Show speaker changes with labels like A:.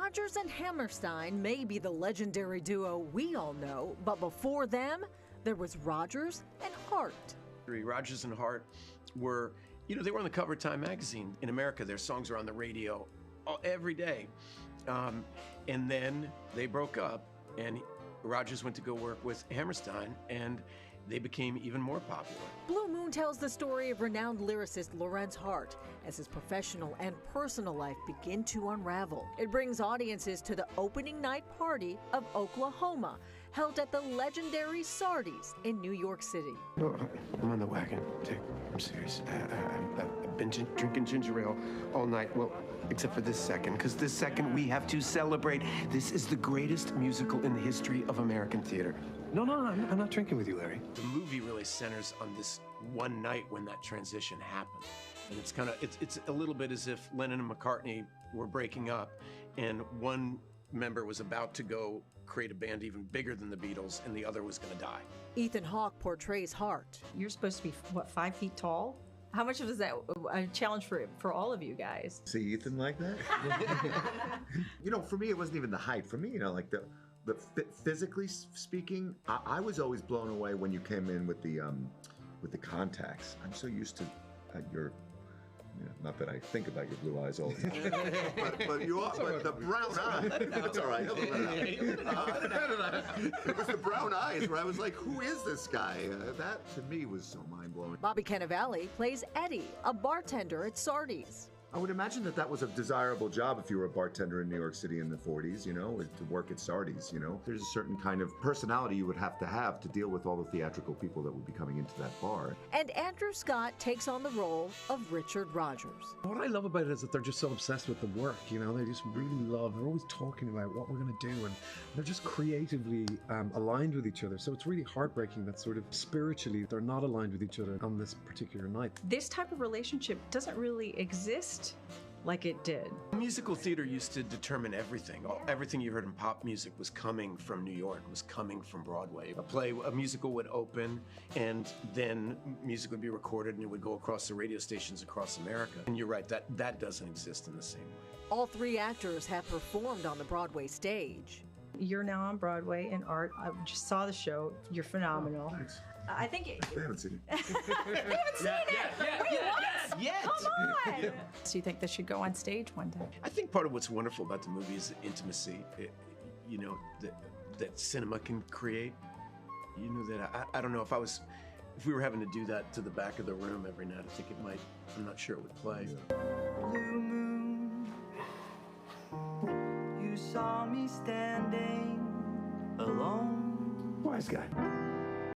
A: Rodgers and Hammerstein may be the legendary duo we all know, but before them, there was Rodgers and Hart.
B: Rodgers and Hart were, they were on the cover of Time magazine. In America, their songs are on the radio every day. And then they broke up, and Rodgers went to go work with Hammerstein, and they became even more popular.
A: Blue Moon tells the story of renowned lyricist Lorenz Hart as his professional and personal life begin to unravel. It brings audiences to the opening night party of Oklahoma, held at the legendary Sardi's in New York City.
B: No, I'm on the wagon, Dick. I'm serious. I've been drinking ginger ale all night. Well, except for this second, because this second we have to celebrate. This is the greatest musical in the history of American theater.
C: No, I'm not drinking with you, Larry.
B: The movie really centers on this one night when that transition happened. And it's a little bit as if Lennon and McCartney were breaking up, and one member was about to go create a band even bigger than the Beatles, and the other was going to die.
A: Ethan Hawke portrays Hart.
D: You're supposed to be, 5 feet tall? How much was that a challenge for all of you guys?
E: See Ethan like that? For me, it wasn't even the height. For me, physically speaking, I was always blown away when you came in with the contacts. I'm so used to your, not that I think about your blue eyes all the time, but the brown eyes. That's all right. It was the brown eyes where I was like, who is this guy? That to me was so mind blowing.
A: Bobby Cannavale plays Eddie, a bartender at Sardi's.
E: I would imagine that was a desirable job if you were a bartender in New York City in the 40s, to work at Sardi's, There's a certain kind of personality you would have to deal with all the theatrical people that would be coming into that bar.
A: And Andrew Scott takes on the role of Richard Rodgers.
C: What I love about it is that they're just so obsessed with the work, they just really love, they're always talking about what we're going to do, and they're just creatively aligned with each other. So it's really heartbreaking that sort of spiritually they're not aligned with each other on this particular night.
D: This type of relationship doesn't really exist like it did.
B: Musical theater used to determine everything. Everything you heard in pop music was coming from New York, was coming from Broadway. A musical would open, and then music would be recorded, and it would go across the radio stations across America. And you're right, that doesn't exist in the same way.
A: All three actors have performed on the Broadway stage.
D: You're now on Broadway in Art. I just saw the show. You're phenomenal.
E: Oh, thanks.
D: I think
E: I haven't seen it.
D: You haven't seen it?
B: Yet.
D: Come on! So you think this should go on stage one day?
B: I think part of what's wonderful about the movie is the intimacy, that cinema can create. I don't know if we were having to do that to the back of the room every night, I think it might, I'm not sure it would play.
F: Blue moon, you saw me standing alone.
E: Wise guy.